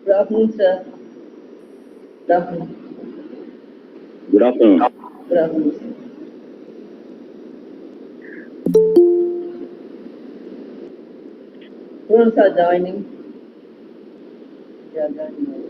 Good afternoon, sir. Good afternoon. Good afternoon. Good afternoon, sir. Students are joining. They are joining.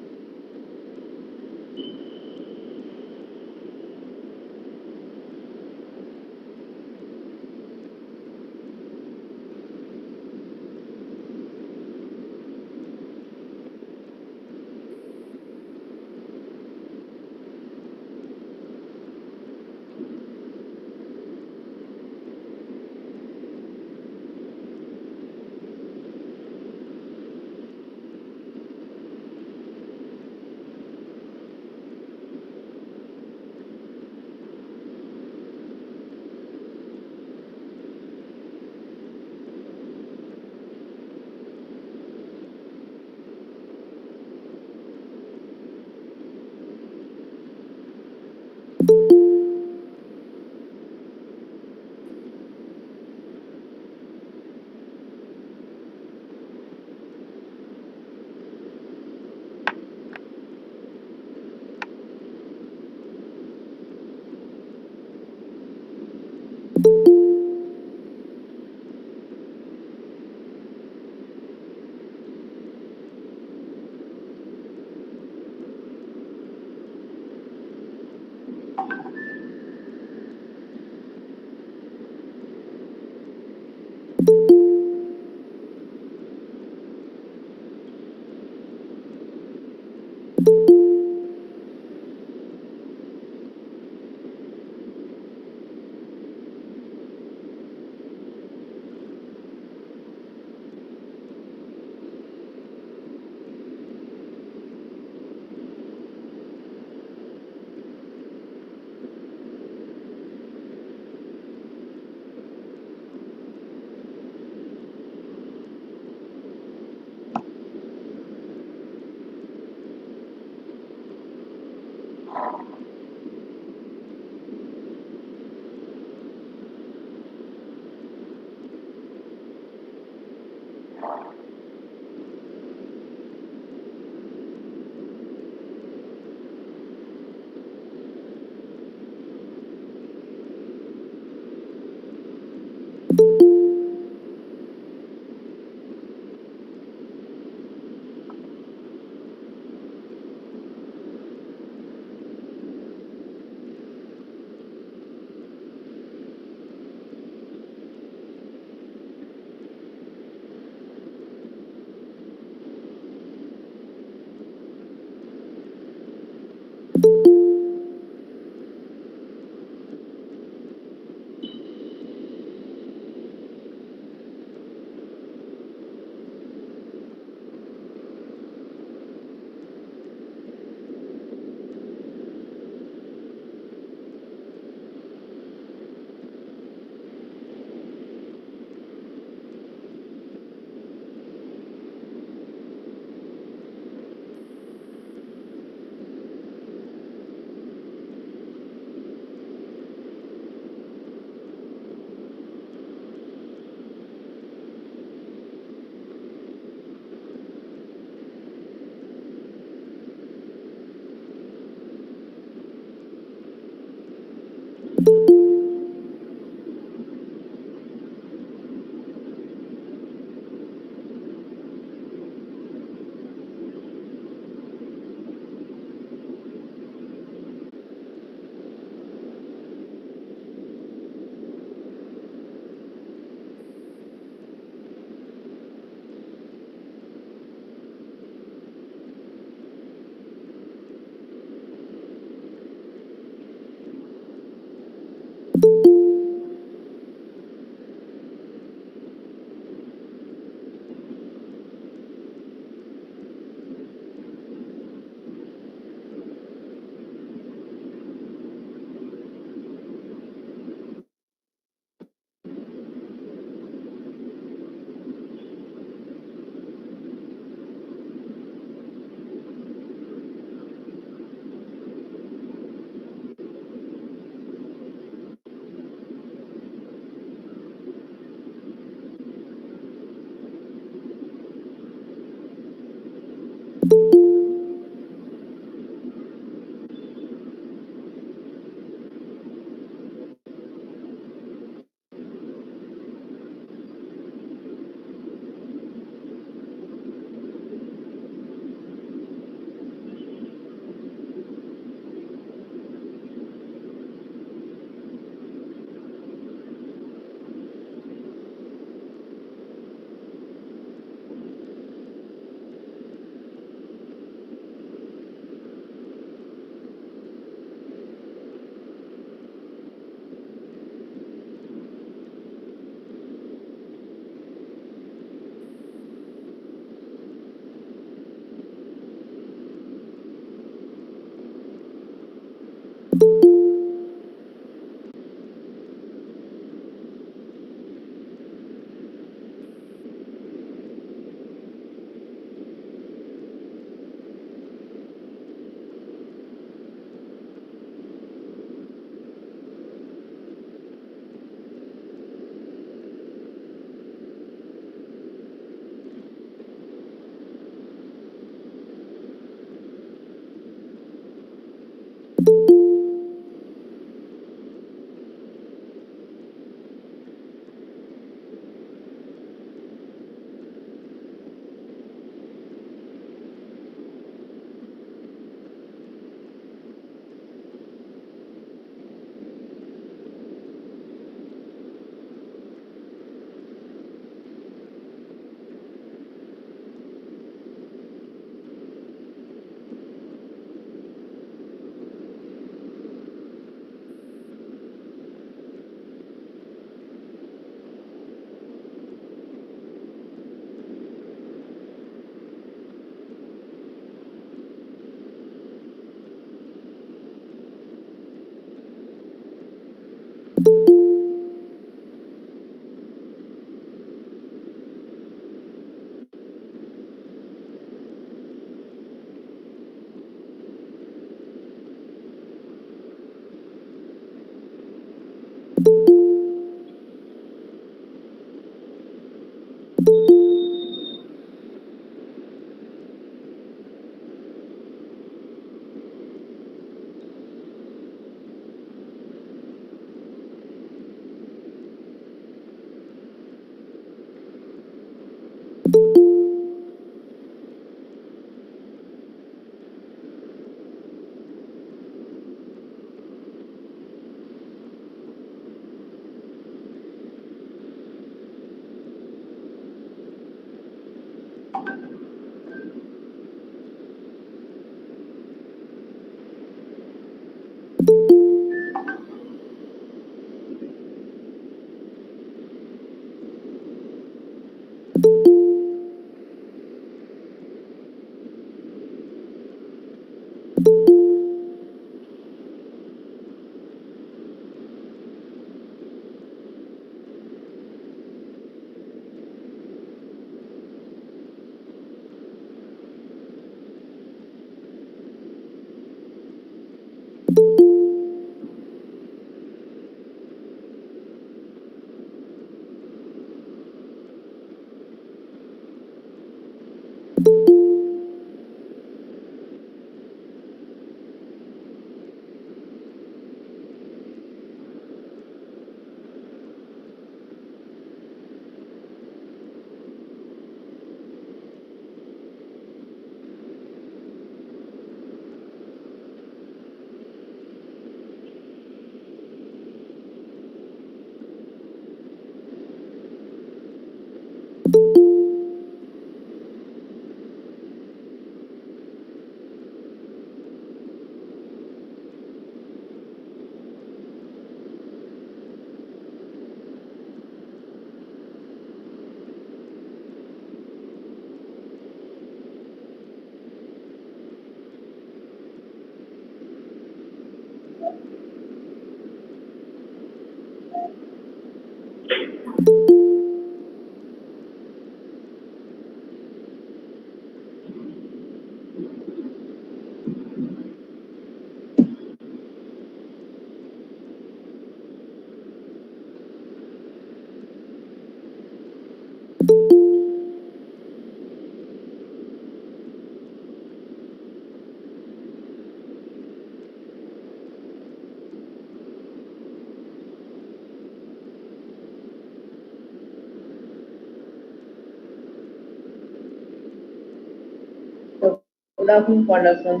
Good afternoon, Pandasan.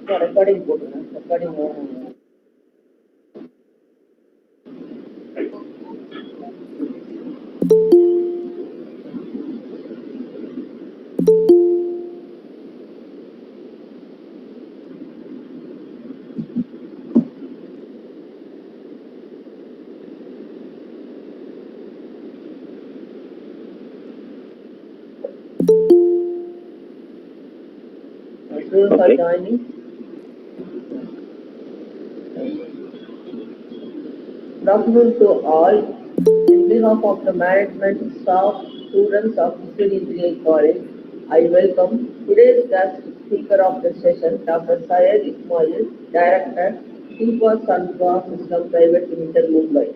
Recording recording. Students are joining. Good afternoon to all. In behalf of the management, staff, students of Civil Engineering College, I welcome today's guest speaker of the session, Dr.Syed Ismail, Director, Sifa Snpra System Private Limited, Mumbai.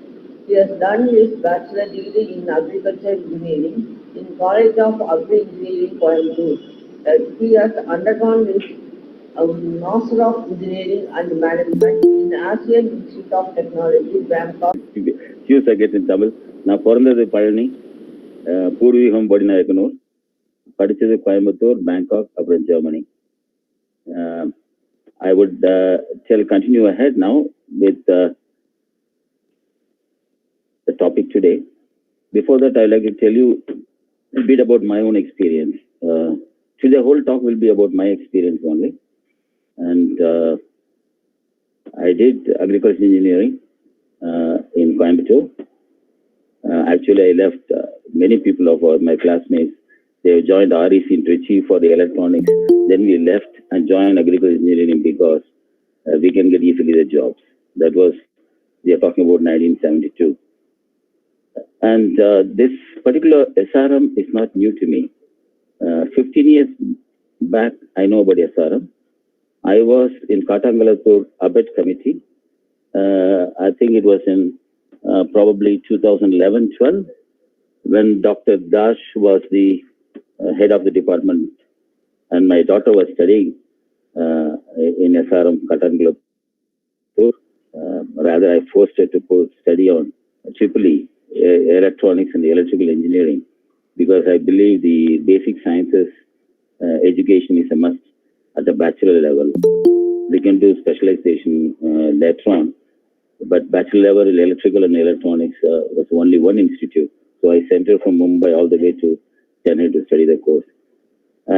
He has done his bachelor degree in agriculture engineering in College of Agri Engineering, Coimbatore. He has undergone his Master of Engineering and Management in Asian Institute of Technology, Bangkok. Choose again in Tamil. நான் பிறந்தது பழனி, பூர்வீகம் போடிநாயக்கனூர், படித்தது Coimbatore, Bangkok, அப்புறம் Germany. I would continue ahead now with the topic today. Before that, I would like to tell you a bit about my own experience. Today, the whole talk will be about my experience only. And I did agriculture engineering in Coimbatore. Actually, I left many people of my classmates. They joined REC in Trichy for the electronics. Then we left and joined agriculture engineering because we can get easily the jobs. That was, we are talking about 1972. And this particular SRM is not new to me. 15 years back, I know about SRM. I was in Katangalatur Abed Committee. I think it was in probably 2011-12 when Dr. Dash was the head of the department and my daughter was studying in SRM Katangalatur. Rather, I forced her to study on EEE, electronics and electrical engineering, because I believe the basic sciences education is a must at the bachelor level. We can do specialization later on, but bachelor level electrical and electronics was only one institute. So I sent her from Mumbai all the way to Chennai to study the course. I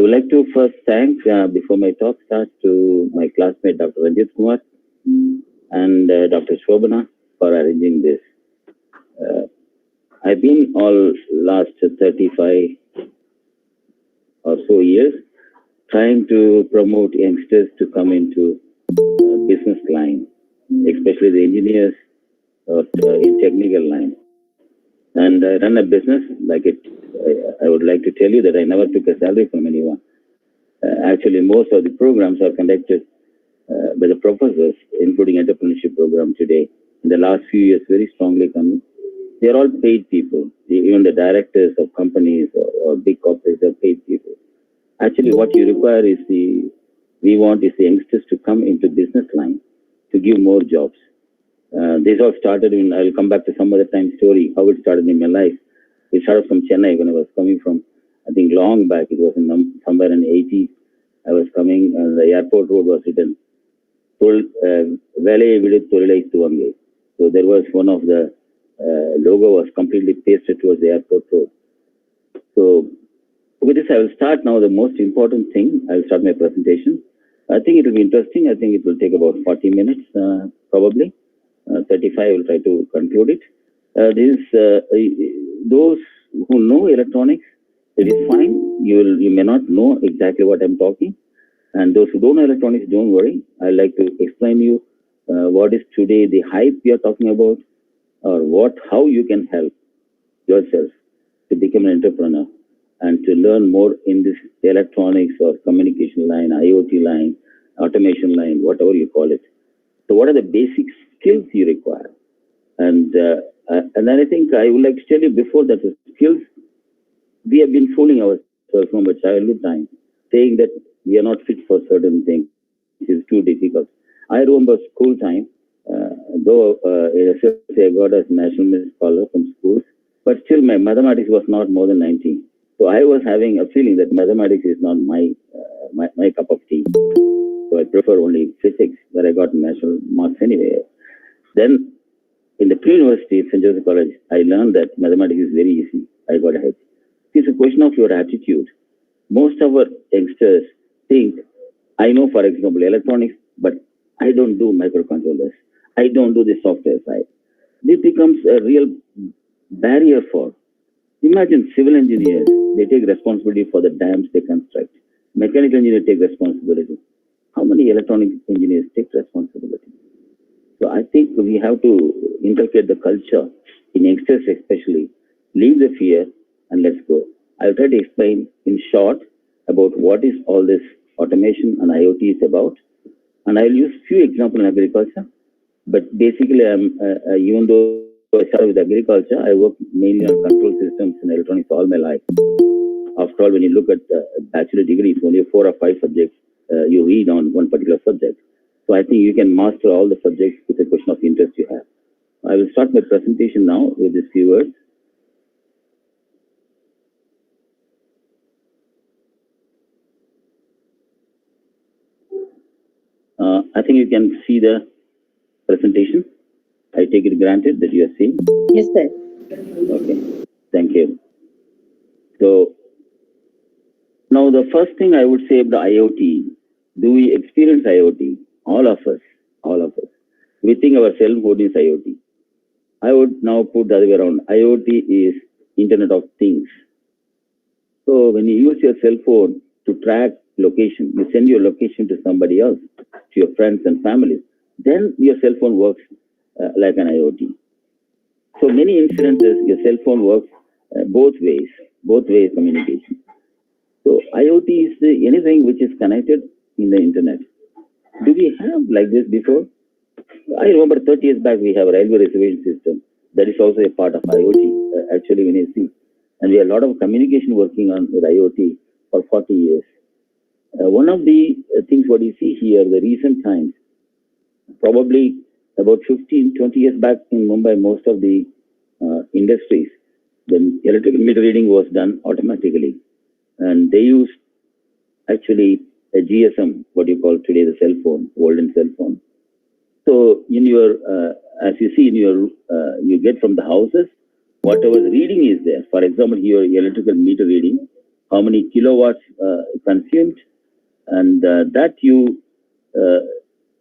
would like to first thank, before my talk starts, to my classmate Dr. Ranjit Kumar and Dr.S.Sobana for arranging this. I've been all last 35 or so years trying to promote youngsters to come into business line, especially the engineers or in technical line. And I run a business like it. I would like to tell you that I never took a salary from anyone. Actually, most of the programs are conducted by the professors, including entrepreneurship program today. In the last few years, very strongly coming. They are all paid people. Even the directors of companies or big corporates are paid people. Actually, what you require is we want the youngsters to come into business line to give more jobs. This all started in, I'll come back to some other time story, how it started in my life. It started from Chennai when I was coming from, I think long back, it was in somewhere in the 80s. I was coming, the airport road was written, so there was one of the logo was completely pasted towards the airport road. So with this, I will start now the most important thing. I will start my presentation. I think it will be interesting. I think it will take about 40 minutes, probably. 35, I will try to conclude it. Those who know electronics, it is fine. You may not know exactly what I'm talking. And those who don't know electronics, don't worry. I'd like to explain you what is today the hype we are talking about, or how you can help yourself to become an entrepreneur and to learn more in this electronics or communication line, IoT line, automation line, whatever you call it. So what are the basic skills you require? And then I think I would like to tell you before that the skills, we have been fooling ourselves from a childhood time, saying that we are not fit for certain things. It's too difficult. I remember school time, though I got as national miss scholar from schools, but still my mathematics was not more than 19. So I was having a feeling that mathematics is not my cup of tea. So I prefer only physics, where I got national marks anyway. Then in the pre-university, St. Joseph College, I learned that mathematics is very easy. I got ahead. It's a question of your attitude. Most of our youngsters think, I know, for example, electronics, but I don't do microcontrollers. I don't do the software side. This becomes a real barrier for. Imagine civil engineers, they take responsibility for the dams they construct. Mechanical engineers take responsibility. How many electronic engineers take responsibility? So I think we have to inculcate the culture in youngsters especially. Leave the fear and let's go. I'll try to explain in short about what is all this automation and IoT is about. And I'll use few examples in agriculture. But basically, even though I started with agriculture, I work mainly on control systems and electronics all my life. After all, when you look at a bachelor degree, it's only 4 or 5 subjects you read on one particular subject. So I think you can master all the subjects with a question of interest you have. I will start my presentation now with these few words. I think you can see the presentation. I take it granted that you are seeing. Yes, sir. Okay, thank you. So now the first thing I would say about IoT, do we experience IoT? All of us. We think our cell phone is IoT. I would now put the other way around. IoT is Internet of Things. So when you use your cell phone to track location, you send your location to somebody else, to your friends and family, then your cell phone works like an IoT. So many instances, your cell phone works both ways communication. So IoT is anything which is connected in the internet. Do we have like this before? I remember 30 years back we have a railway reservation system. That is also a part of IoT, actually when you see. And we have a lot of communication working on with IoT for 40 years. One of the things what you see here, the recent times, probably about 15, 20 years back in Mumbai, most of the industries, the electrical meter reading was done automatically. And they used actually a GSM, what you call today the cell phone, golden cell phone. So in your, as you see in your, you get from the houses, whatever the reading is there. For example, here electrical meter reading, how many kilowatts consumed, and that you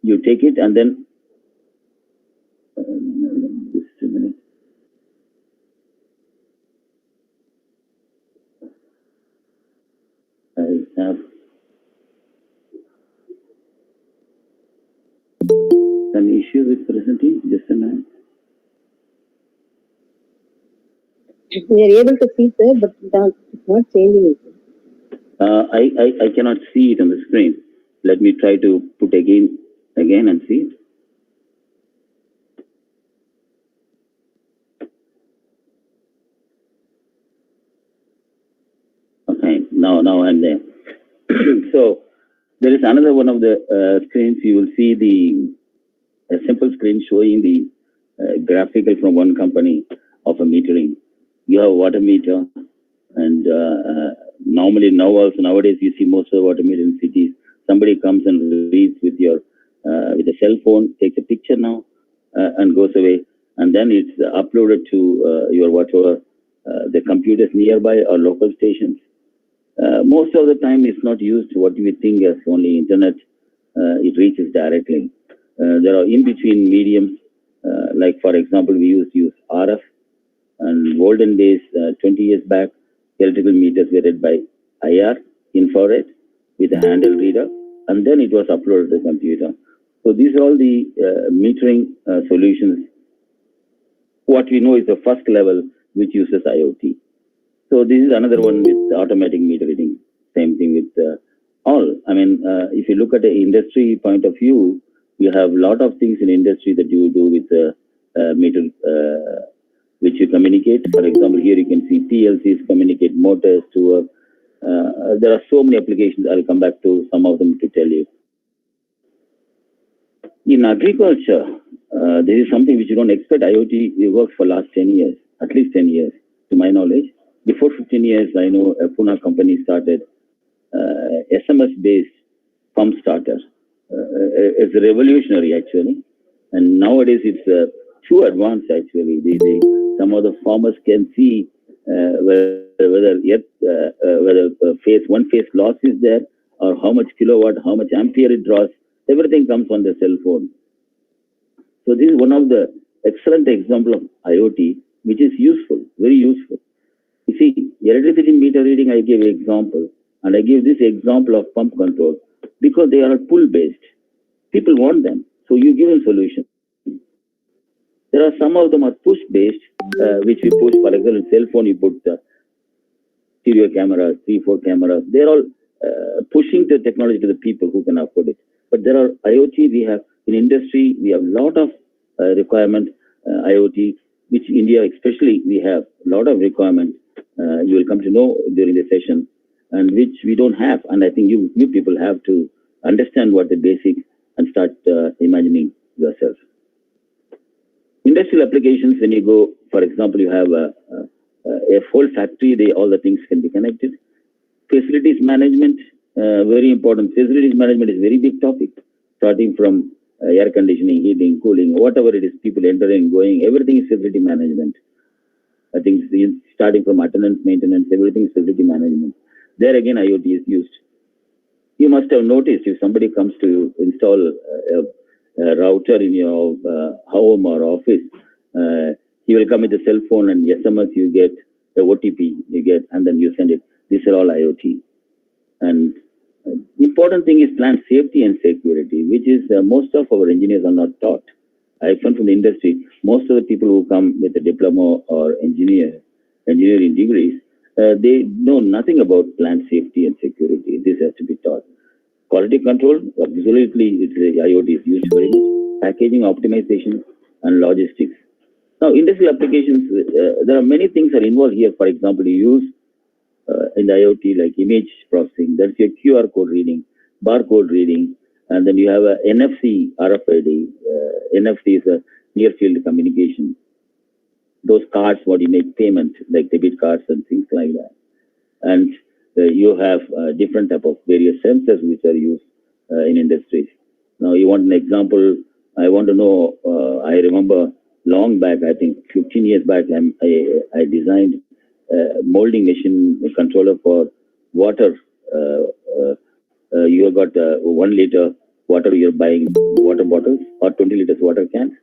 take it and then just a minute. I have an issue with presenting. Just a minute. We are able to see, sir, but it's not changing it. I cannot see it on the screen. Let me try to put again and see it. Okay, now I'm there. So there is another one of the screens. You will see a simple screen showing the graphical from one company of a metering. You have a water meter, and normally nowadays you see most of the water meter in cities. Somebody comes and reads with a cell phone, takes a picture now, and goes away, and then it's uploaded to your whatever the computers nearby or local stations. Most of the time it's not used what we think as only internet. It reaches directly. There are in-between mediums, like for example, we used to use RF, and olden days, 20 years back, electrical meters were read by IR, infrared, with a handle reader, and then it was uploaded to the computer. So these are all the metering solutions. What we know is the first level, which uses IoT. So this is another one with automatic meter reading. Same thing with all. I mean, if you look at the industry point of view, you have a lot of things in industry that you do with which you communicate. For example, here you can see PLCs communicate motors to there are so many applications. I'll come back to some of them to tell you. In agriculture, this is something which you don't expect. IoT works for last 10 years, at least 10 years, to my knowledge. Before 15 years, I know a Pune company started SMS-based pump starter. It's revolutionary, actually. And nowadays, it's too advanced, actually. Some of the farmers can see whether one phase loss is there, or how much kilowatt, how much ampere it draws. Everything comes on the cell phone. So this is one of the excellent example of IoT, which is useful, very useful. You see, electricity meter reading, I gave an example, and I give this example of pump control because they are pull-based. People want them, so you give them solution. There are some of them are push-based, which we push. For example, in cell phone, you put stereo cameras, 3-4 cameras. They're all pushing the technology to the people who can afford it. But there are IoT, we have in industry, we have a lot of requirement, IoT, which India especially, we have a lot of requirement. You will come to know during the session, and which we don't have. And I think you people have to understand what the basic and start imagining yourself. Industrial applications, when you go, for example, you have a whole factory, all the things can be connected. Facilities management, very important. Facilities management is a very big topic, starting from air conditioning, heating, cooling, whatever it is, people entering, going, everything is facility management. I think starting from attendance, maintenance, everything is facility management. There again, IoT is used. You must have noticed if somebody comes to install a router in your home or office, he will come with a cell phone and SMS, you get the OTP, you get, and then you send it. These are all IoT. And important thing is plant safety and security, which is most of our engineers are not taught. I found from the industry, most of the people who come with a diploma or engineering degrees, they know nothing about plant safety and security. This has to be taught. Quality control, absolutely, IoT is used very much. Packaging, optimization, and logistics. Now, industrial applications, there are many things that are involved here. For example, you use in the IoT like image processing, that's your QR code reading, barcode reading, and then you have a NFC, RFID. NFC is a near field communication. Those cards, what you make payment, like debit cards and things like that. And you have different type of various sensors which are used in industries. Now, you want an example? I want to know. I remember long back, I think 15 years back, I designed a molding machine controller for water. You have got 1 liter water, you're buying water bottles or 20 liters water cans.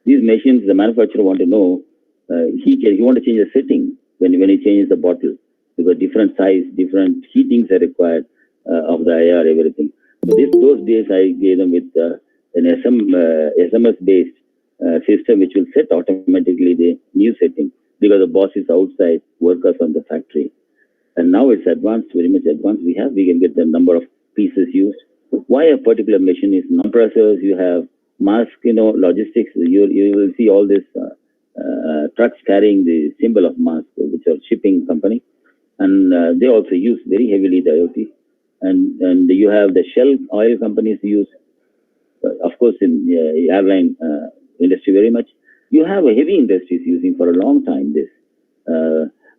These machines, the manufacturer want to know, he want to change the setting when he changes the bottle, because different size, different heatings are required of the IR, everything. So those days I gave them with an SMS-based system which will set automatically the new setting, because the boss is outside, workers on the factory. And now it's advanced, very much advanced. We can get the number of pieces used. Why a particular machine is compressors, you have mask, logistics. You will see all this trucks carrying the symbol of mask, which are shipping company. And they also use very heavily the IoT. And you have the Shell oil companies use, of course, in airline industry very much. You have a heavy industries using for a long time this.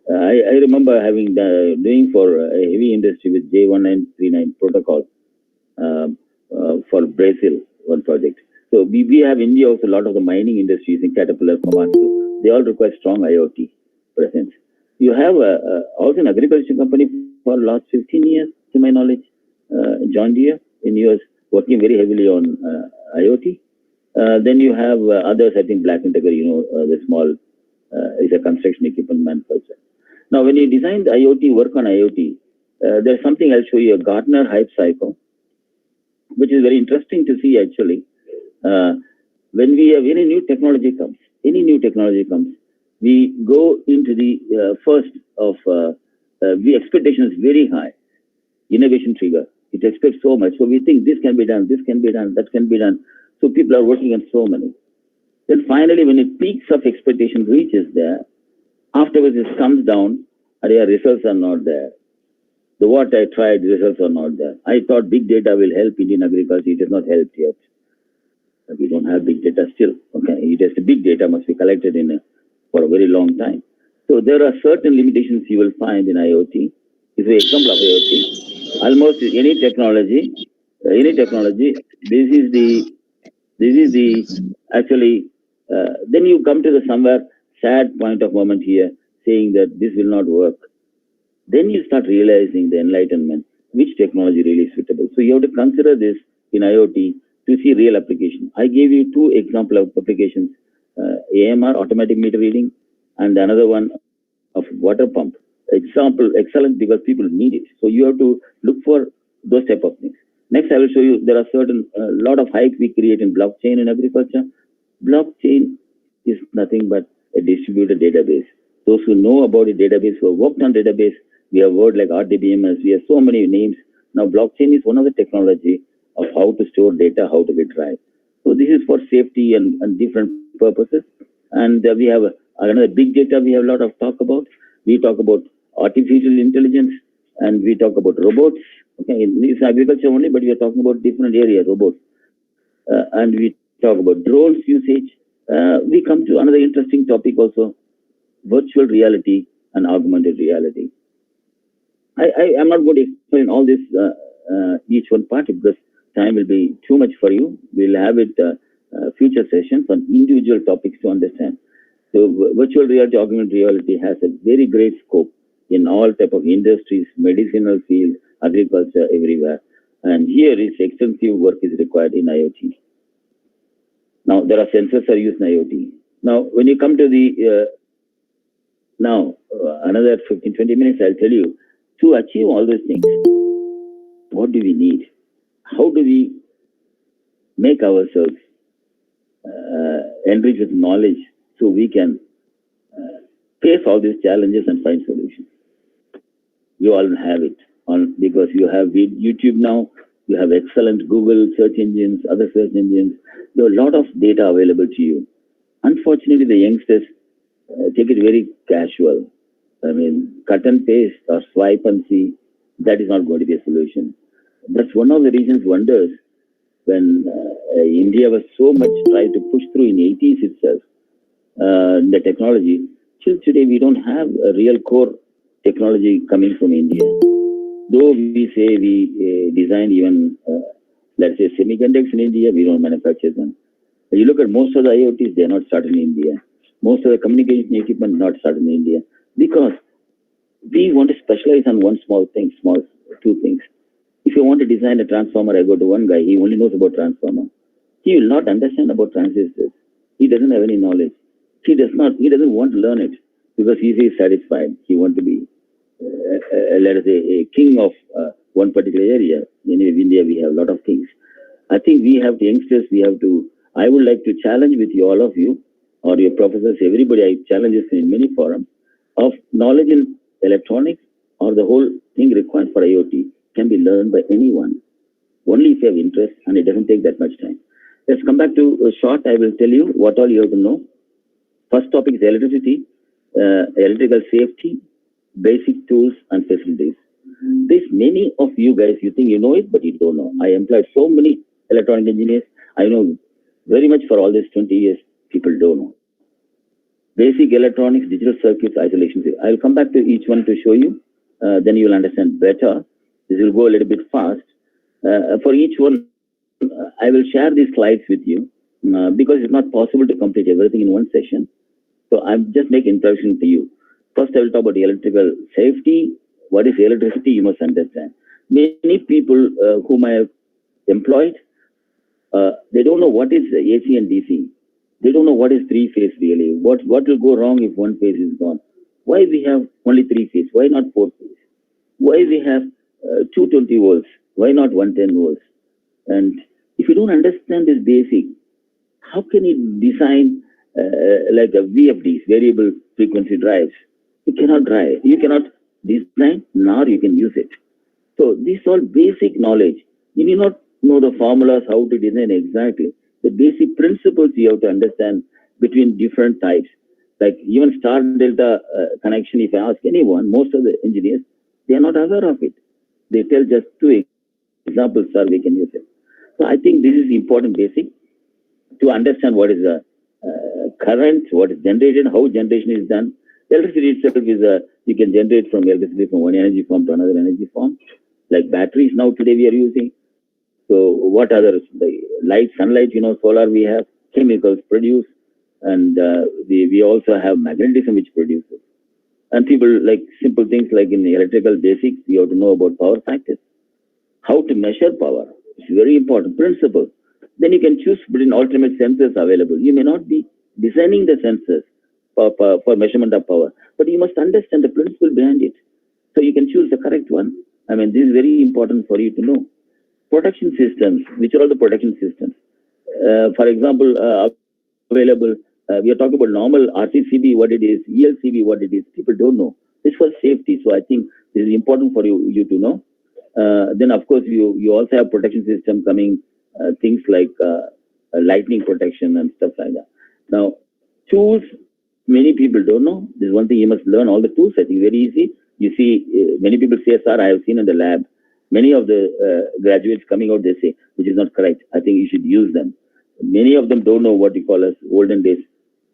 I remember having doing for a heavy industry with J1939 protocol for Brazil, one project. So we have India also a lot of the mining industries in Caterpillar, Komatsu. They all require strong IoT presence. You have also an agriculture company for the last 15 years, to my knowledge, John Deere in US, working very heavily on IoT. Then you have others, I think Black Integer, the small is a construction equipment manufacturer. Now, when you design the IoT, work on IoT, there's something I'll show you, a Gartner hype cycle, which is very interesting to see actually. When any new technology comes, we go into the first of, the expectation is very high, innovation trigger. It expects so much. So we think this can be done, this can be done, that can be done. So people are working on so many. Then finally, when it peaks of expectation reaches there, Afterwards, it comes down, and your results are not there. The what I tried, results are not there. I thought big data will help Indian agriculture. It has not helped yet. We don't have big data still. Okay, it has big data must be collected for a very long time. So there are certain limitations you will find in IoT. This is an example of IoT. Almost any technology, this is the actually. Then you come to the somewhere sad point of moment here, saying that this will not work. Then you start realizing the enlightenment, which technology really is suitable. So you have to consider this in IoT to see real application. I gave you two example of applications, AMR, automatic meter reading, and another one of water pump. Example, excellent because people need it. So you have to look for those type of things. Next, I will show you there are certain, lot of hype we create in blockchain in agriculture. Blockchain is nothing but a distributed database. Those who know about a database, who have worked on database, we have word like RDBMS, we have so many names. Now, blockchain is one of the technology of how to store data, how to get right. So this is for safety and different purposes. And we have another big data we have a lot of talk about. We talk about artificial intelligence and we talk about robots. Okay, it's agriculture only, but we are talking about different areas, robots. And we talk about drones usage. We come to another interesting topic also, virtual reality and augmented reality. I'm not going to explain all this, each one part, because time will be too much for you. We'll have it future sessions on individual topics to understand. So virtual reality, augmented reality has a very great scope in all type of industries, medicinal field, agriculture, everywhere. And here is extensive work is required in IoT. Now, there are sensors are used in IoT. Now, when you come to the, another 15, 20 minutes, I'll tell you, to achieve all these things, what do we need? How do we make ourselves enriched with knowledge so we can face all these challenges and find solutions? You all have it on because you have YouTube now, you have excellent Google search engines, other search engines. There are a lot of data available to you. Unfortunately, the youngsters take it very casual. I mean, cut and paste or swipe and see, that is not going to be a solution. That's one of the reasons wonders when India was so much trying to push through in 80s itself, the technology. Till today, we don't have a real core technology coming from India. Though we say we design even, let's say, semiconductors in India, we don't manufacture them. You look at most of the IoTs, they're not started in India. Most of the communication equipment not started in India. Because we want to specialize on one small thing, two things. If you want to design a transformer, I go to one guy, he only knows about transformer. He will not understand about transistors. He doesn't have any knowledge. He doesn't want to learn it because he is satisfied. He wants to be, let us say, a king of one particular area. In India, we have a lot of kings. I think we have the youngsters, I would like to challenge with you, all of you, or your professors, everybody, I challenge this in many forums, of knowledge in electronics or the whole thing required for IoT can be learned by anyone, only if you have interest, and it doesn't take that much time. Let's come back to a short. I will tell you what all you have to know. First topic is electricity, electrical safety, basic tools and facilities. There's many of you guys, you think you know it, but you don't know. I employed so many electronic engineers. I know very much for all these 20 years, people don't know. Basic electronics, digital circuits, isolation. I'll come back to each one to show you. Then you will understand better. This will go a little bit fast. For each one, I will share these slides with you because it's not possible to complete everything in one session. So I'm just making introduction to you. First, I will talk about the electrical safety. What is electricity? You must understand. Many people whom I have employed, they don't know what is AC and DC. They don't know what is three-phase really. What will go wrong if one phase is gone? Why we have only three-phase? Why not four-phase? Why we have 220 volts? Why not 110 volts? And if you don't understand this basic, how can you design like a VFDs, variable frequency drives? You cannot drive. You cannot design, nor you can use it. So these are basic knowledge. You need not know the formulas, how to design exactly. The basic principles you have to understand between different types. Like even star delta connection, if I ask anyone, most of the engineers, they are not aware of it. They tell just two examples, sir, we can use it. So I think this is important basic to understand what is the current, what is generated, how generation is done. Electricity itself is you can generate from electricity from one energy form to another energy form. Like batteries now today we are using. So what others? The light, sunlight, solar we have, chemicals produce, and we also have magnetism which produces. And people like simple things like in the electrical basics, you have to know about power factors, how to measure power. It's very important principle. Then you can choose between alternate sensors available. You may not be designing the sensors for measurement of power, but you must understand the principle behind it. So you can choose the correct one. I mean, this is very important for you to know. Protection systems, which are all the protection systems. For example, available, we are talking about normal RCCB, what it is, ELCB, what it is. People don't know. This for safety. So I think this is important for you to know. Then, of course, you also have protection system coming, things like lightning protection and stuff like that. Now, tools, many people don't know. This is one thing you must learn all the tools. I think very easy. You see, many people say, sir, I have seen in the lab. Many of the graduates coming out, they say, which is not correct. I think you should use them. Many of them don't know what you call as olden days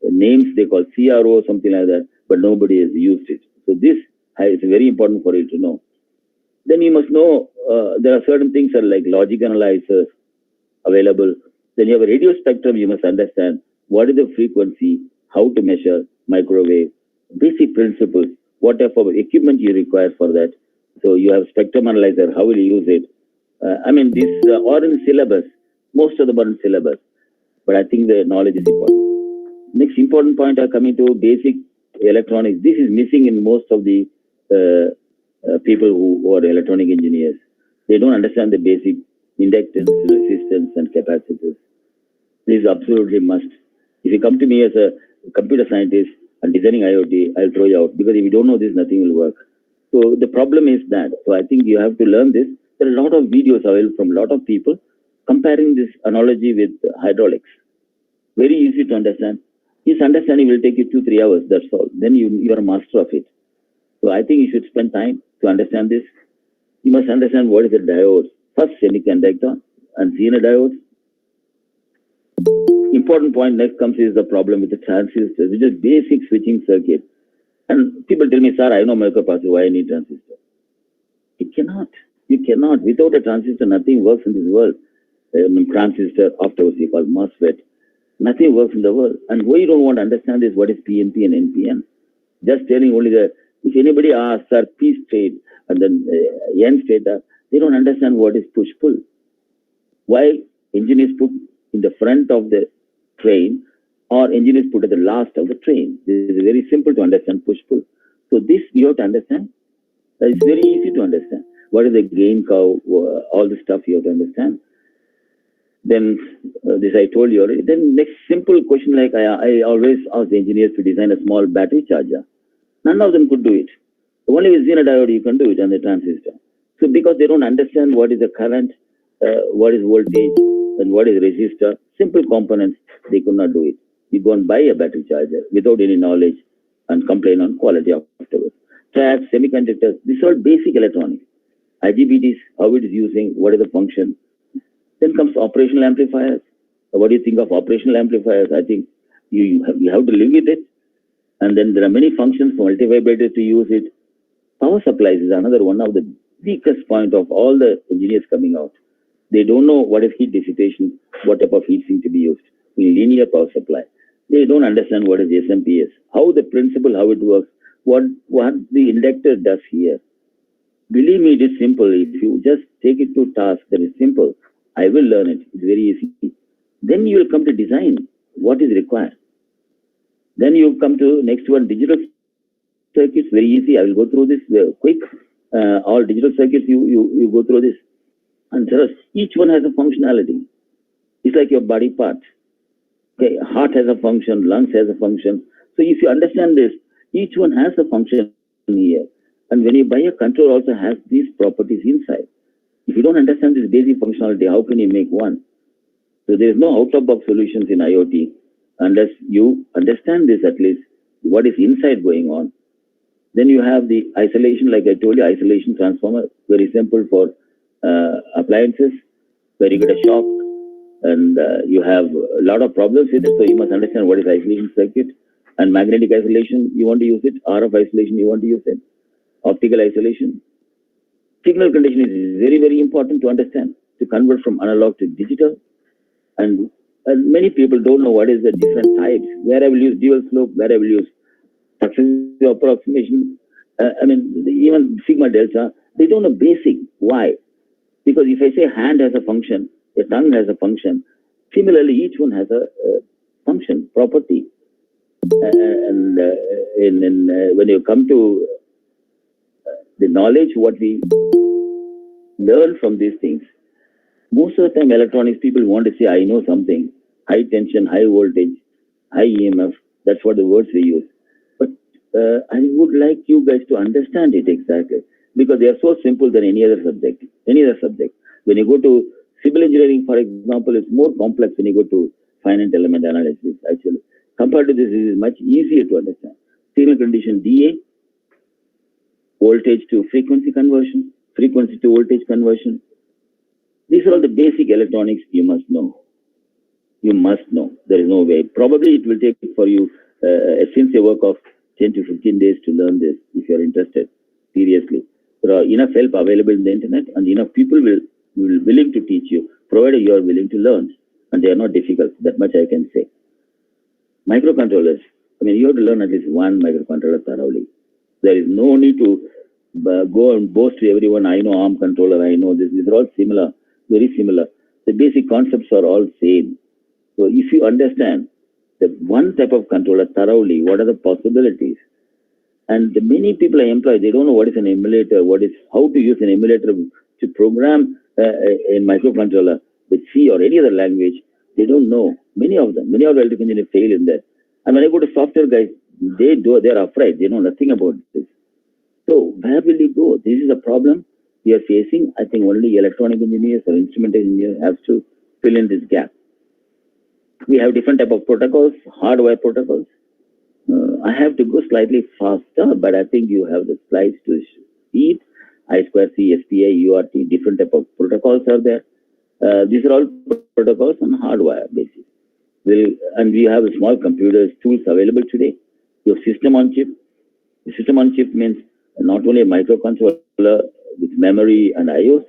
names. They call CRO, something like that, but nobody has used it. So this is very important for you to know. Then you must know there are certain things that are like logic analyzers available. Then you have a radio spectrum. You must understand what is the frequency, how to measure microwave, basic principles, what type of equipment you require for that. So you have spectrum analyzer, how will you use it? I mean, these are in syllabus, most of them are in syllabus, but I think the knowledge is important. Next important point are coming to basic electronics. This is missing in most of the people who are electronic engineers. They don't understand the basic inductance, resistance, and capacitors. This is absolutely must. If you come to me as a computer scientist and designing IoT, I'll throw you out, because if you don't know this, nothing will work. So the problem is that. So I think you have to learn this. There are a lot of videos available from a lot of people comparing this analogy with hydraulics. Very easy to understand. This understanding will take you 2-3 hours, that's all. Then you are a master of it. So I think you should spend time to understand this. You must understand what is a diode. First, semiconductor and zener diodes. Important point next comes is the problem with the transistors, which is basic switching circuit. And people tell me, sir, I know microprocessor, why I need transistor? You cannot. You cannot. Without a transistor, nothing works in this world. Transistor, afterwards you call MOSFET. Nothing works in the world. And why you don't want to understand is what is PNP and NPN. Just telling only that if anybody asks, sir, P state and then N state, they don't understand what is push-pull. Why engine is put in the front of the train or engine is put at the last of the train. This is very simple to understand, push-pull. So this you have to understand. It's very easy to understand. What is the gain curve, all the stuff you have to understand. Then this I told you already. Then next simple question, like I always ask the engineers to design a small battery charger. None of them could do it. Only with zener diode you can do it, and the transistor. So because they don't understand what is the current, what is voltage, and what is resistor, simple components, they could not do it. You go and buy a battery charger without any knowledge and complain on quality afterwards. Tracks, semiconductors, these are all basic electronics. IGBTs, how it is using, what is the function. Then comes operational amplifiers. What do you think of operational amplifiers? I think you have to live with it. And then there are many functions for multivibrators to use it. Power supplies is another one of the weakest point of all the engineers coming out. They don't know what is heat dissipation, what type of heat sink to be used in linear power supply. They don't understand what is SMPS, how the principle, how it works, what the inductor does here. Believe me, it is simple. If you just take it to task, that is simple. I will learn it. It's very easy. Then you will come to design what is required. Then you come to next one, digital circuits. Very easy. I will go through this quick. All digital circuits, you go through this. And each one has a functionality. It's like your body part. Okay, heart has a function, lungs has a function. So if you understand this, each one has a function here. And when you buy a control, also has these properties inside. If you don't understand this basic functionality, how can you make one? So there is no out-of-box solutions in IoT unless you understand this at least. what is inside going on. Then you have the isolation, like I told you, isolation transformer, very simple for appliances, where you get a shock and you have a lot of problems with it. So you must understand what is isolation circuit. And magnetic isolation, you want to use it. RF isolation, you want to use it. Optical isolation. Signal condition is very, very important to understand, to convert from analog to digital. And many people don't know what is the different types, where I will use dual slope, where I will use successive approximation. Even sigma delta, they don't know basic. Why? Because if I say hand has a function, a tongue has a function, similarly, each one has a function, property. And when you come to the knowledge, what we learn from these things, most of the time electronics people want to say, I know something, high tension, high voltage, high EMF, that's what the words we use. But I would like you guys to understand it exactly, because they are so simple than any other subject. When you go to civil engineering, for example, it's more complex when you go to finite element analysis, actually. Compared to this, it is much easier to understand. Signal condition DA, voltage to frequency conversion, frequency to voltage conversion. These are all the basic electronics you must know. You must know. There is no way. Probably it will take for you a sincere work of 10 to 15 days to learn this, if you are interested, seriously. There are enough help available in the internet, and enough people will willing to teach you, provided you are willing to learn. And they are not difficult. That much I can say. Microcontrollers. You have to learn at least one microcontroller thoroughly. There is no need to go and boast to everyone, I know ARM controller, I know this. These are all similar, very similar. The basic concepts are all same. So if you understand the one type of controller thoroughly, what are the possibilities? And the many people I employ, they don't know what is an emulator, how to use an emulator to program a microcontroller with C or any other language. They don't know. Many of electrical engineers fail in that. And when I go to software guys, they're afraid. They know nothing about this. So where will you go? This is a problem we are facing. I think only electronic engineers or instrumentation engineers have to fill in this gap. We have different type of protocols, hardware protocols. I have to go slightly faster, but I think you have the slides to see it. I2C, SPI, UART, different type of protocols are there. These are all protocols on hardware basis. And we have small computers, tools available today. You have system on chip. The system on chip means not only a microcontroller with memory and IOs,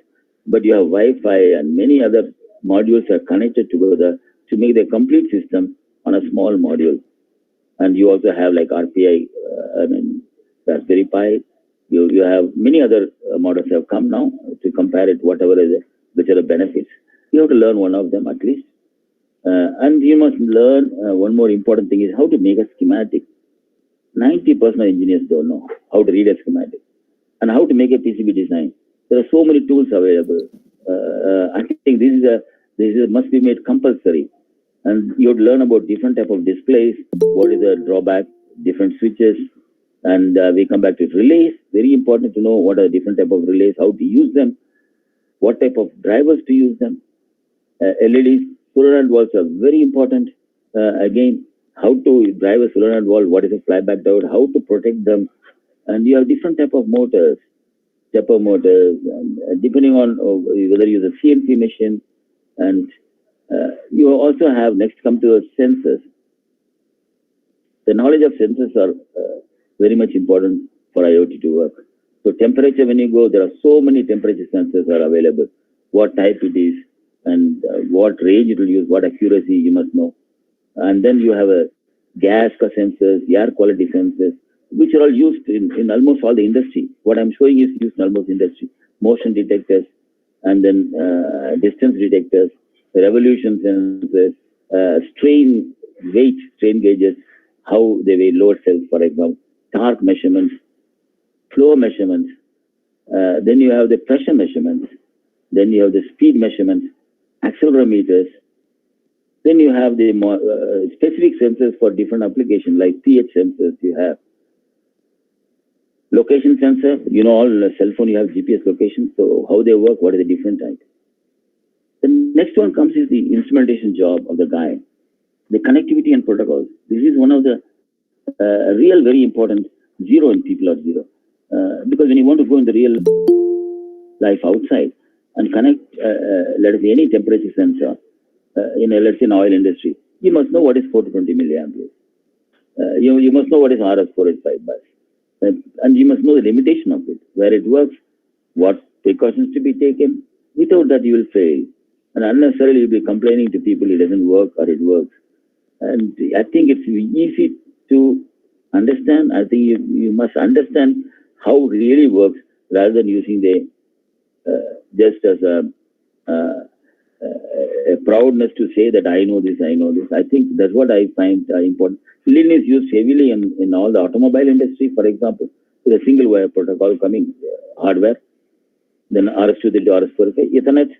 but you have Wi-Fi and many other modules are connected together to make the complete system on a small module. And you also have like RPI, Raspberry Pi. You have many other models have come now to compare it, whatever is it, which are the benefits. You have to learn one of them at least. And you must learn one more important thing is how to make a schematic. 90% of engineers don't know how to read a schematic and how to make a PCB design. There are so many tools available. I think this must be made compulsory. And you have to learn about different type of displays, what is the drawback, different switches, and we come back to relays. Very important to know what are different type of relays, how to use them, what type of drivers to use them. LEDs, solenoid valves are very important. Again, how to drive a solenoid valve, what is a flyback diode, how to protect them. And you have different type of motors, stepper motors, and depending on whether you use a CNC machine. And you also have, next come to sensors. The knowledge of sensors are very much important for IoT to work. So temperature, when you go, there are so many temperature sensors are available. What type it is and what range it will use, what accuracy you must know. And then you have a gas sensors, air quality sensors, which are all used in almost all the industry. What I'm showing is used in almost industry. Motion detectors, and then distance detectors, revolution sensors, strain gauges, how they weigh load cells, for example, torque measurements, flow measurements. Then you have the pressure measurements. Then you have the speed measurements, accelerometers. Then you have the more, specific sensors for different applications, like pH sensors you have. Location sensor, all cell phone you have GPS location, so how they work, what are the different types. The next one comes is the instrumentation job of the guy, the connectivity and protocols. This is one of the real very important, zero in people are zero. Because when you want to go in the real life outside and connect, let us say, any temperature sensor in a, let's say, an oil industry, you must know what is 420 milliamperes. You must know what is RS-485 bus. And you must know the limitation of it, where it works, what precautions to be taken. Without that, you will fail. And unnecessarily, you'll be complaining to people it doesn't work or it works. And I think it's easy to understand. I think you must understand how it really works rather than using the just as a proudness to say that I know this, I know this. I think that's what I find important. Lean is used heavily in all the automobile industry, for example, with a single wire protocol coming, hardware, then RS-232, RS-485, Ethernet.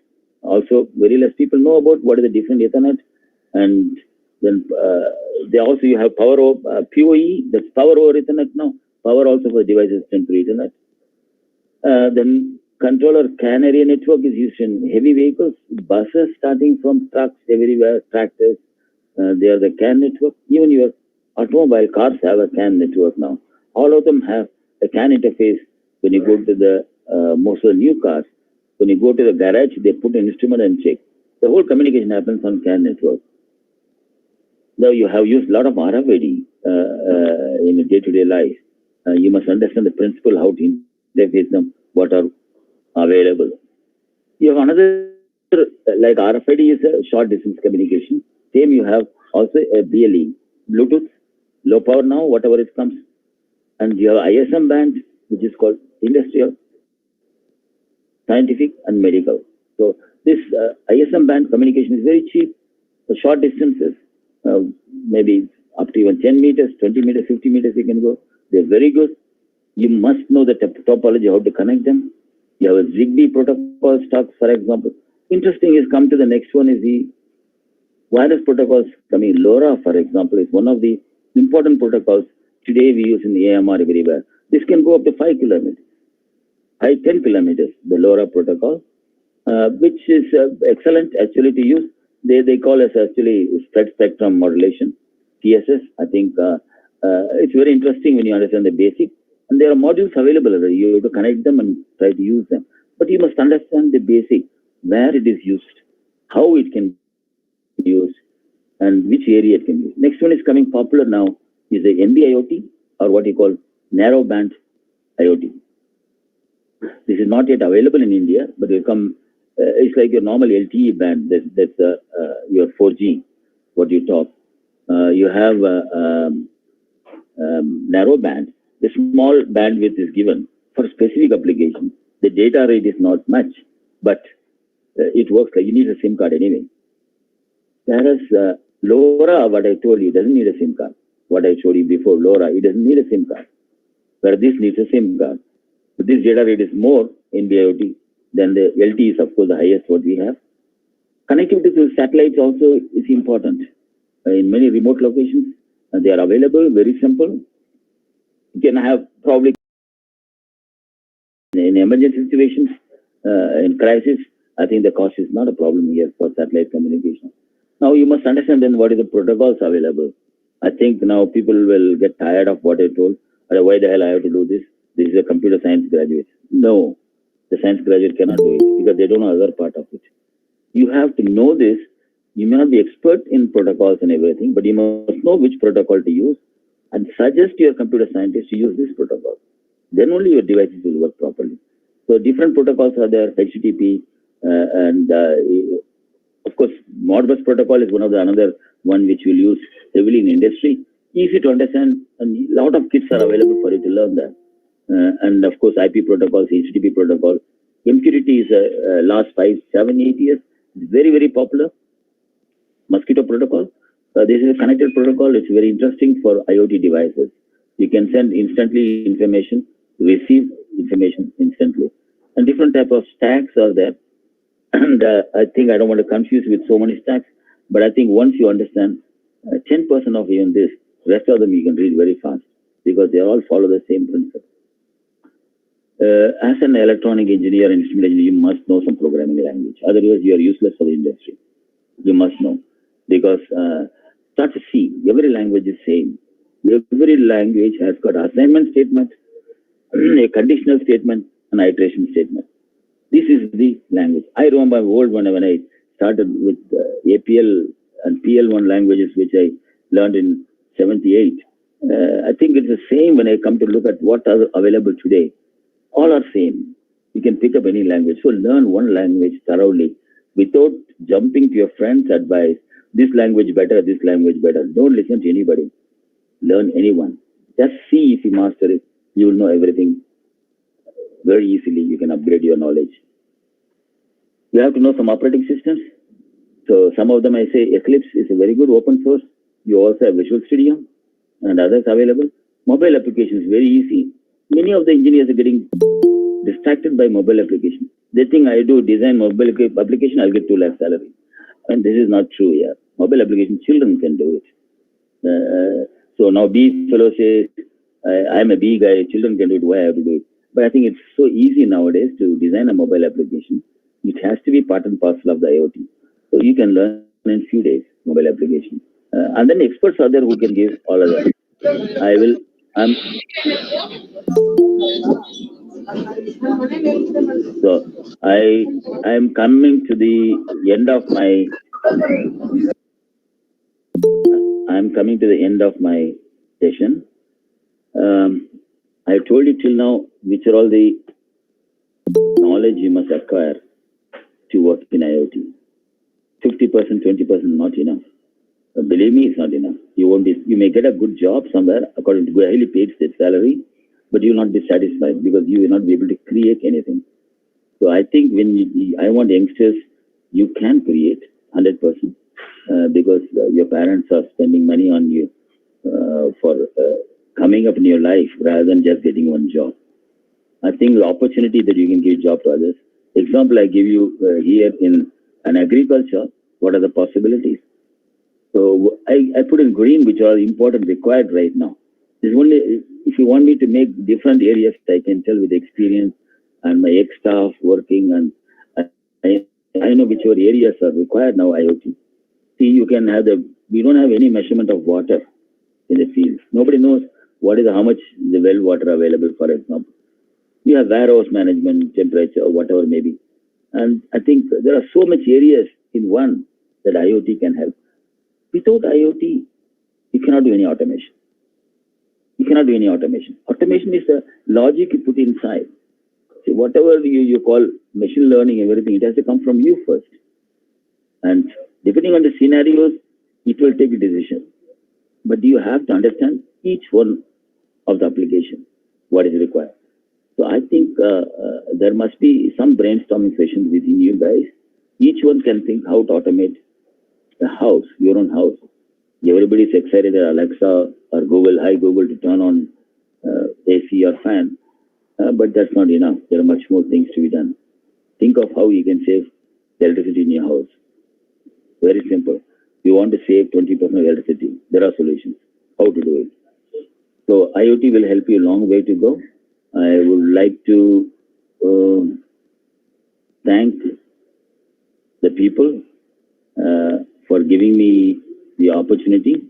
Also, very less people know about what is the different Ethernet. And then they also, you have power over, PoE, that's power over Ethernet now. Power also for devices sent through Ethernet. Then controller CAN area network is used in heavy vehicles, buses starting from trucks everywhere, tractors. They are the CAN network. Even your automobile cars have a CAN network now. All of them have a CAN interface. When you go to the most of the new cars, when you go to the garage, they put an instrument and check. The whole communication happens on CAN network. Now you have used a lot of RFID in day-to-day life. You must understand the principle, how to interface them, what are available. You have another, like RFID is a short distance communication. Same you have also a BLE, Bluetooth, low power now, whatever it comes. And you have ISM band, which is called industrial, scientific and medical. So this ISM band communication is very cheap for short distances, maybe up to even 10 meters, 20 meters, 50 meters you can go. They're very good. You must know the topology, how to connect them. You have a ZigBee protocol stuff, for example. Interesting is come to the next one is the wireless protocols coming. LoRa, for example, is one of the important protocols today we use in the AMR everywhere. This can go up to 5 kilometers, 10 kilometers, the LoRa protocol, which is excellent actually to use. They call us actually spread spectrum modulation, TSS. I think it's very interesting when you understand the basic. And there are modules available. You have to connect them and try to use them. But you must understand the basic, where it is used, how it can be used, and which area it can be used. Next one is coming popular now is the NB-IoT, or what you call Narrowband IoT. This is not yet available in India, but will come. It's like your normal LTE band. That's your 4G, what you talk. You have narrowband. The small bandwidth is given for specific application. The data rate is not much, but it works like you need a SIM card anyway. Whereas LoRa, what I told you, doesn't need a SIM card. What I showed you before, LoRa, it doesn't need a SIM card. Where this needs a SIM card. But this data rate is more in BIOT than the LTE is, of course, the highest what we have. Connectivity to satellites also is important. In many remote locations, they are available, very simple. You can have probably in emergency situations, in crisis, I think the cost is not a problem here for satellite communication. Now you must understand then what is the protocols available. I think now people will get tired of what I told. Why the hell I have to do this? This is a computer science graduate. No, the science graduate cannot do it because they don't know other part of it. You have to know this. You may not be expert in protocols and everything, but you must know which protocol to use and suggest to your computer scientist to use this protocol. Then only your devices will work properly. So different protocols are there, HTTP, and of course, Modbus protocol is one of the another one which we'll use heavily in industry. Easy to understand, and a lot of kits are available for you to learn that. And of course, IP protocols, HTTP protocol. MQTT is last 5, 7, 8 years. It's very, very popular. Mosquito protocol. This is a connected protocol. It's very interesting for IoT devices. You can send instantly information, receive information instantly. And different type of stacks are there. And I think I don't want to confuse with so many stacks, but I think once you understand 10% of even this, rest of them you can read very fast because they all follow the same principle. As an electronic engineer and instrumentation engineer, you must know some programming language. Otherwise, you are useless for the industry. You must know because start to see every language is same. Every language has got assignment statement, a conditional statement, an iteration statement. This is the language. I remember old when I started with APL and PL1 languages, which I learned in 78. I think it's the same when I come to look at what are available today. All are same. You can pick up any language. So learn one language thoroughly without jumping to your friends' advice. This language better, this language better. Don't listen to anybody. Learn anyone. Just see if you master it. You will know everything very easily. You can upgrade your knowledge. You have to know some operating systems. So some of them I say Eclipse is a very good open source. You also have Visual Studio and others available. Mobile applications very easy. Many of the engineers are getting distracted by mobile application. They think I do design mobile application, I'll get 2 lakh salary. And this is not true. Yeah, mobile application children can do it. So now B fellow says I'm a B guy. Children can do it. Why I have to do it? But I think it's so easy nowadays to design a mobile application. It has to be part and parcel of the IoT. So you can learn in few days mobile application. And then experts are there who can give all of that. So I am coming to the end of my session. I told you till now which are all the knowledge you must acquire to work in IoT. 50%, 20% not enough. Believe me, it's not enough. You may get a good job somewhere according to a highly paid state salary, but you will not be satisfied because you will not be able to create anything. So I think I want youngsters, you can create 100% because your parents are spending money on you for coming up in your life rather than just getting one job. I think the opportunity that you can give job to others. Example I give you here in an agriculture, what are the possibilities? So I put in green, which are important, required right now. There's only, if you want me to make different areas, I can tell with experience and my ex-staff working, and I know which areas are required now IoT. See, you can have we don't have any measurement of water in the fields. Nobody knows how much the well water available, for example. You have warehouse management, temperature, whatever maybe. And I think there are so much areas in one that IoT can help. Without IoT, you cannot do any automation. You cannot do any automation. Automation is the logic you put inside. See, whatever you call machine learning, everything, it has to come from you first. And depending on the scenarios, it will take a decision. But you have to understand each one of the application, what is required. So I think there must be some brainstorming sessions within you guys. Each one can think how to automate the house, your own house. Everybody is excited at Alexa or Google, hi Google, to turn on AC or fan. But that's not enough. There are much more things to be done. Think of how you can save electricity in your house. Very simple. You want to save 20% of electricity. There are solutions. How to do it. So IoT will help you a long way to go. I would like to thank the people for giving me the opportunity.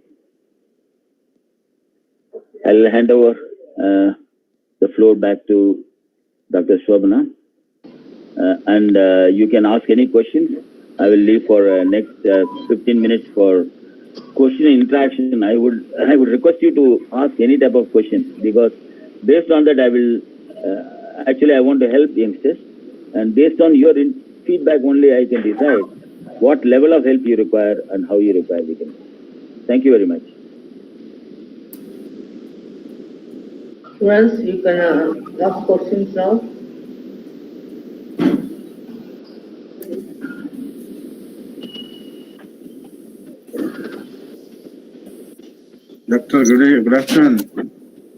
I'll hand over the floor back to Dr.S.Sobana, and you can ask any questions. I will leave for next 15 minutes for question and interaction. I would request you to ask any type of question, because based on that I will actually I want to help youngsters, and based on your feedback only I can decide what level of help you require and how you require it. Thank you very much. Students, you can ask questions now. Doctor, good afternoon.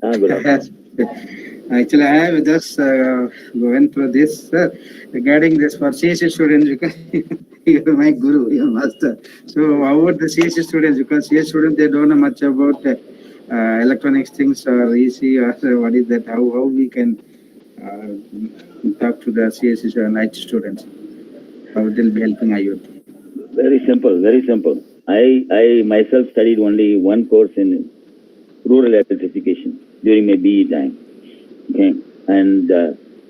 Good afternoon. Actually, I have just went through this regarding this for CSC students, because you are my guru, your master. So how about the CSC students? Because CSC students, they don't know much about electronics things or EC or what is that? How we can talk to the CSC and IT students? How they'll be helping IoT? Very simple, very simple. I myself studied only one course in rural electrification during my BE time. Okay, and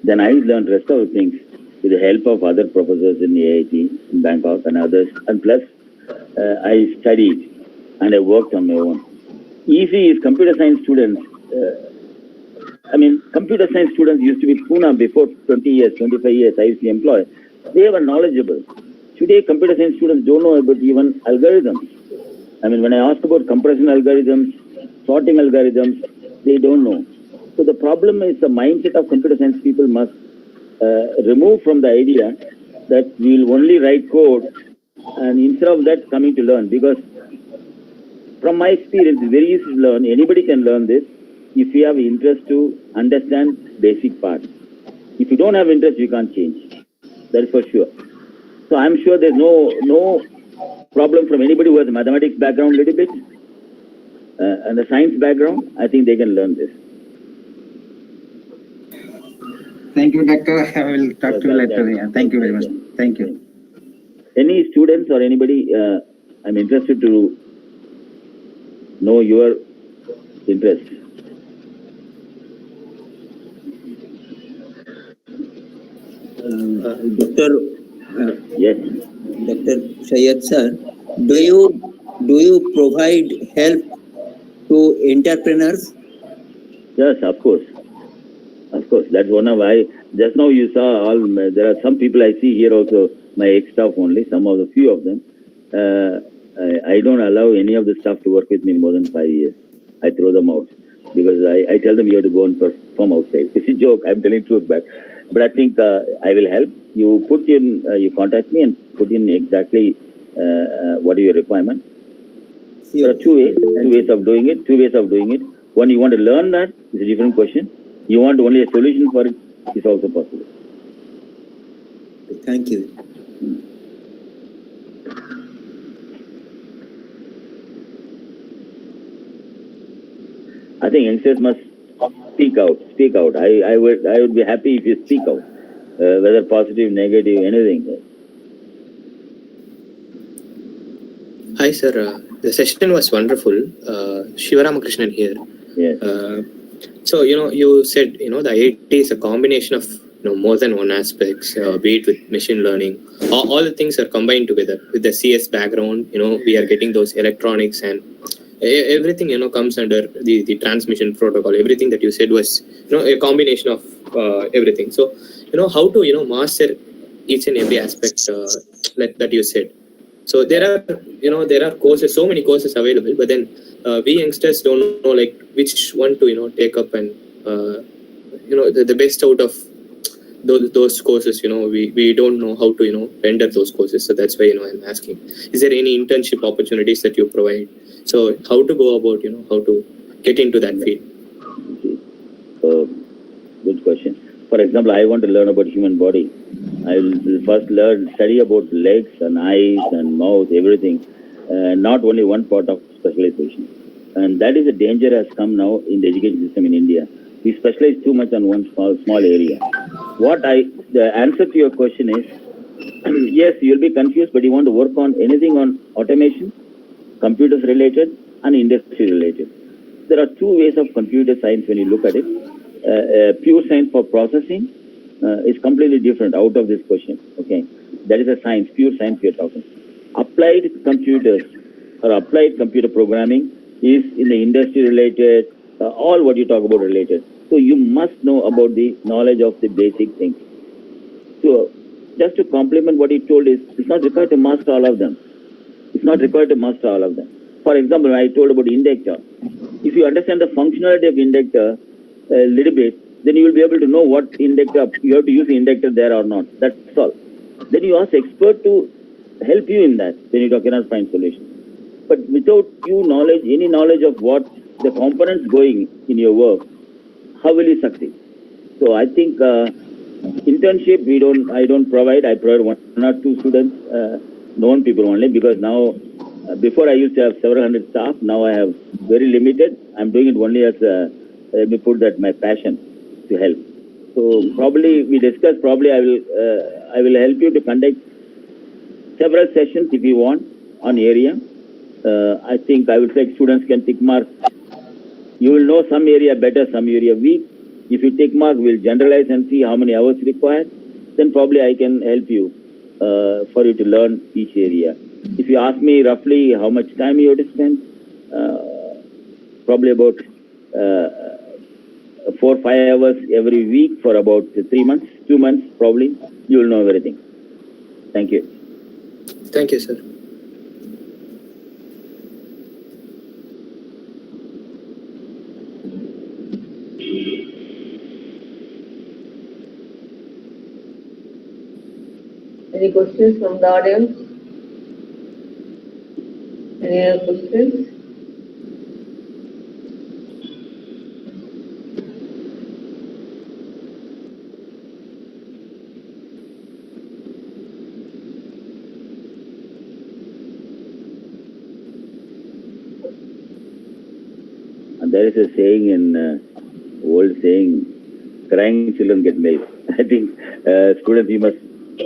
then I learned rest of the things with the help of other professors in AIT, in Bangkok and others. And plus, I studied and I worked on my own. EC is computer science students. Computer science students used to be Pune before 20 years, 25 years, I used to employ. They were knowledgeable. Today, computer science students don't know about even algorithms. When I ask about compression algorithms, sorting algorithms, they don't know. So the problem is the mindset of computer science people must remove from the idea that we'll only write code and instead of that coming to learn. Because from my experience, it's very easy to learn. Anybody can learn this if you have interest to understand basic parts. If you don't have interest, you can't change. That is for sure. So I'm sure there's no problem from anybody who has a mathematics background a little bit and a science background. I think they can learn this. Thank you, Doctor. I will talk to you later. Yeah. Thank you very much. Thank you. Any students or anybody, I'm interested to know your interest. Yes. Dr. Syed sir, do you provide help to entrepreneurs? Yes, of course. Of course. That's one of just now you saw there are some people I see here also, my ex-staff only, few of them. I don't allow any of the staff to work with me more than 5 years. I throw them out because I tell them you have to go and perform outside. It's a joke. I'm telling the truth back. But I think I will help. You contact me and put in exactly what is your requirement. There are two ways of doing it. One, you want to learn that, it's a different question. You want only a solution for it, it's also possible. Thank you. I think youngsters must speak out. I would be happy if you speak out, whether positive, negative, anything. Hi, sir. The session was wonderful. Shivaramakrishnan here. Yes. So, you said, the IIT is a combination of, more than one aspects, be it with machine learning. All the things are combined together. With the CS background, we are getting those electronics and everything, comes under the transmission protocol. Everything that you said was, a combination of everything. So, how to, master each and every aspect that you said. So there are courses, so many courses available, but then we youngsters don't know which one to take up and the best out of those courses. We don't know how to render those courses. So that's why I'm asking. Is there any internship opportunities that you provide? So how to go about how to get into that field? Good question. For example, I want to learn about human body. I will first study about legs and eyes and mouth, everything, not only one part of specialization. And that is a danger has come now in the education system in India. We specialize too much on one small area. The answer to your question is, yes, you'll be confused, but you want to work on anything on automation, computers related and industry related. There are two ways of computer science when you look at it. Pure science for processing is completely different out of this question. Okay, that is a science, pure science we are talking. Applied computers or applied computer programming is in the industry related, all what you talk about related. So you must know about the knowledge of the basic things. So just to complement what he told is, it's not required to master all of them. For example, I told about inductor. If you understand the functionality of inductor a little bit, then you will be able to know what inductor, you have to use the inductor there or not. That's all. Then you ask expert to help you in that. Then you cannot find solution. But without any knowledge of what the components going in your work, how will you succeed? So I think internship I don't provide. I provide one or two students, known people only, because now before I used to have several hundred staff. Now I have very limited. I'm doing it only as let me put that my passion to help. So probably we discussed. Probably I will help you to conduct several sessions if you want on area. I think I would say students can tick mark You will know some area better, some area weak. If you take mark, we'll generalize and see how many hours required. Then probably I can help you for you to learn each area. If you ask me roughly how much time you have to spend, probably about 4 or 5 hours every week for about 3 months, 2 months probably, you will know everything. Thank you. Thank you, sir. Any questions from the audience? Any other questions? And there is a saying in old saying, crying children get milk. I think students, you must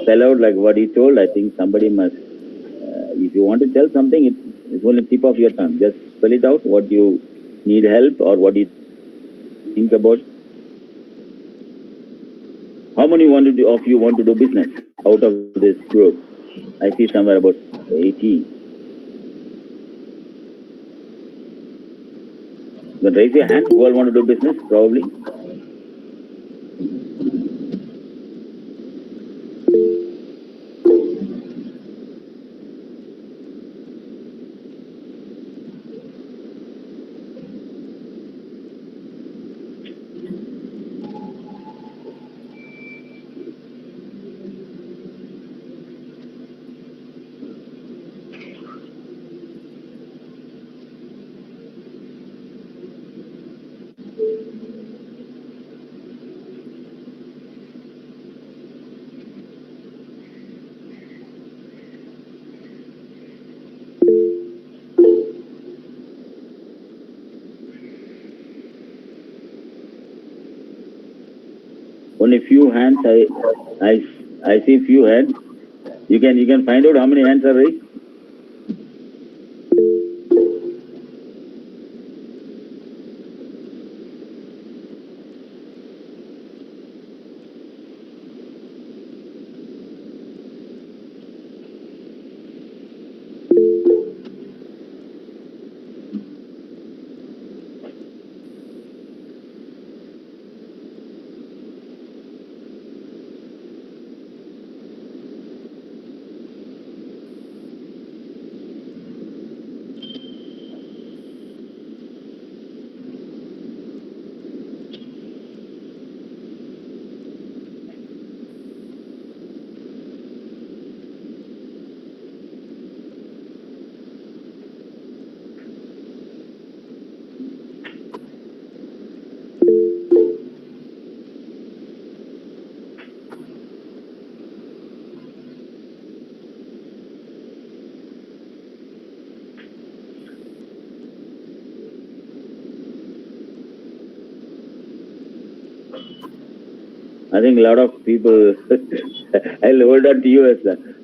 spell out like what he told. I think somebody must, if you want to tell something, it's only tip of your tongue. Just spell it out, what you need help or what you think about. How many of you want to do business out of this group? I see somewhere about 80. Then raise your hand. Who all want to do business? Probably. Only few hands. I see few hands. You can find out how many hands are raised. I think a lot of people, I'll hold on to you as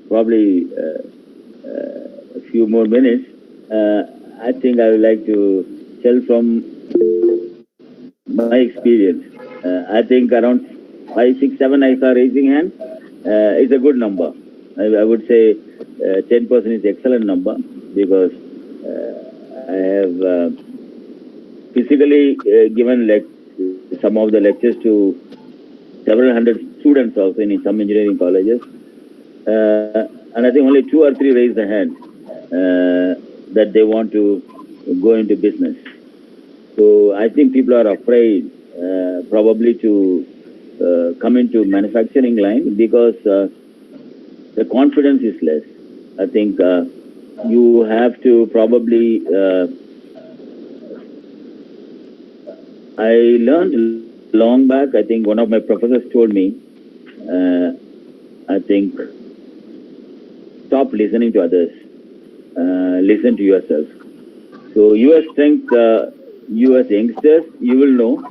probably a few more minutes. I think I would like to tell from my experience. I think around 5, 6, 7 I saw raising hand is a good number. I would say 10% is excellent number because I have physically given some of the lectures to several hundred students also in some engineering colleges. And I think only 2 or 3 raised the hand that they want to go into business. So I think people are afraid probably to come into manufacturing line because the confidence is less. I think you have to probably, I learned long back, I think one of my professors told me, I think, stop listening to others, listen to yourself. So your strength, you as youngsters, you will know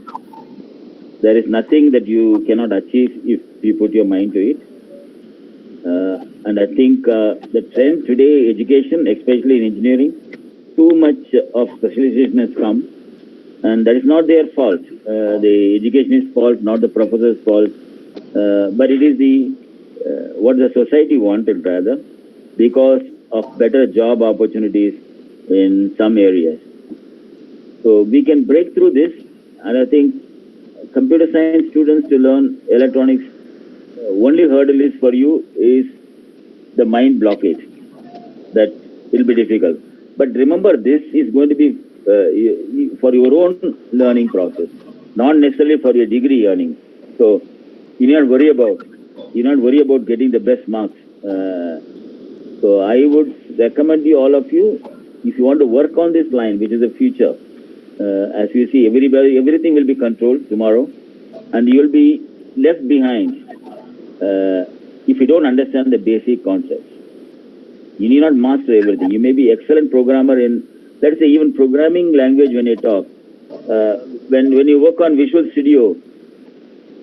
there is nothing that you cannot achieve if you put your mind to it. And I think the trend today, education, especially in engineering, too much of specialization has come. and that is not their fault. The educationist fault, not the professor's fault, but it is the what the society wanted rather, because of better job opportunities in some areas. So we can break through this, and I think computer science students to learn electronics, only hurdle is for you is the mind blockage. That will be difficult. But remember, this is going to be for your own learning process, not necessarily for your degree earning. So you need not worry about getting the best marks. So I would recommend you, all of you, if you want to work on this line, which is the future. As you see, everything will be controlled tomorrow, and you will be left behind if you don't understand the basic concepts. You need not master everything. You may be excellent programmer in, let's say, even programming language when you talk. When you work on Visual Studio,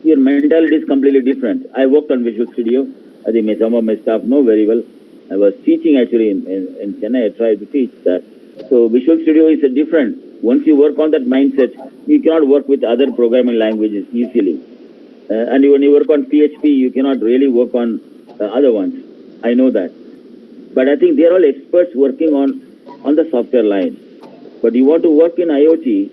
your mentality is completely different. I worked on Visual Studio. I think some of my staff know very well. I was teaching actually in Chennai. I tried to teach that. So Visual Studio is a different. Once you work on that mindset, you cannot work with other programming languages easily. And when you work on PHP, you cannot really work on other ones. I know that. But I think they are all experts working on the software line. But you want to work in IoT,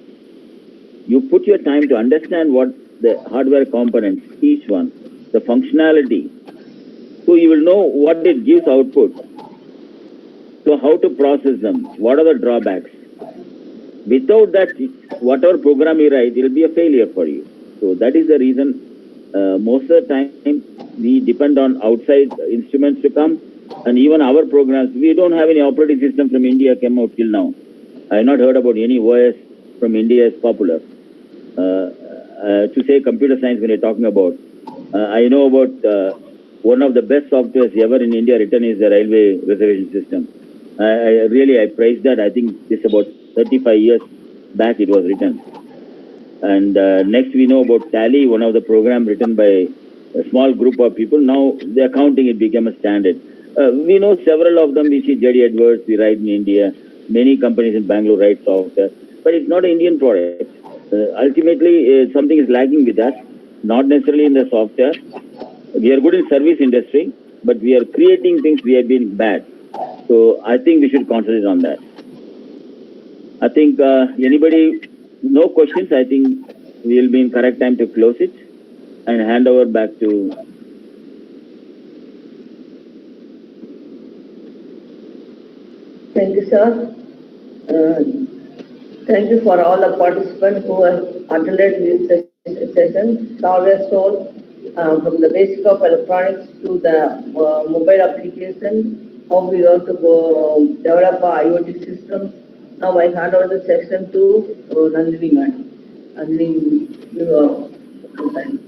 you put your time to understand what the hardware components, each one, the functionality. So you will know what it gives output. So how to process them, what are the drawbacks. Without that, whatever program you write, it will be a failure for you. So that is the reason most of the time we depend on outside instruments to come, and even our programs, we don't have any operating system from India came out till now. I have not heard about any OS from India is popular. To say computer science when you're talking about, I know about one of the best softwares ever in India written is the railway reservation system. I praise that. I think it's about 35 years back it was written. And next we know about Tally, one of the program written by a small group of people. Now the accounting, it became a standard. We know several of them. We see J.D. Edwards, we write in India. Many companies in Bangalore write software. But it's not an Indian product. Ultimately, something is lagging with us, not necessarily in the software. We are good in service industry, but we are creating things we have been bad. So I think we should concentrate on that. I think anybody, no questions, I think we will be in correct time to close it and hand over back to. Thank you, sir. Thank you for all the participants who have attended this session. Always told from the basic of electronics to the mobile application, how we want to go develop our IoT systems. Now I hand over the session to Nandini madam. Nandini, you have time.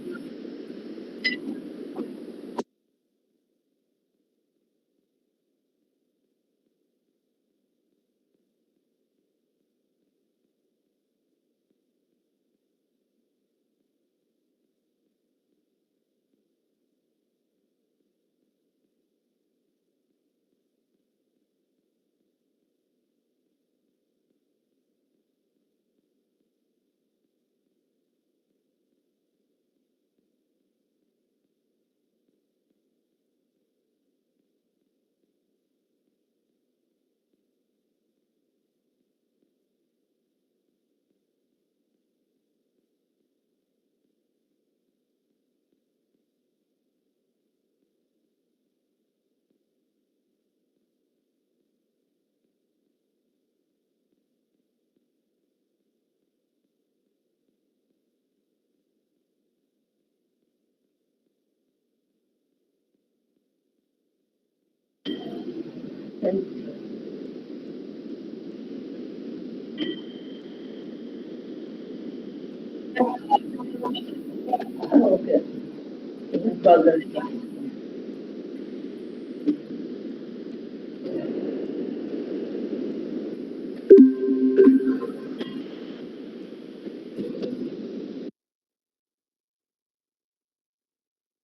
Okay.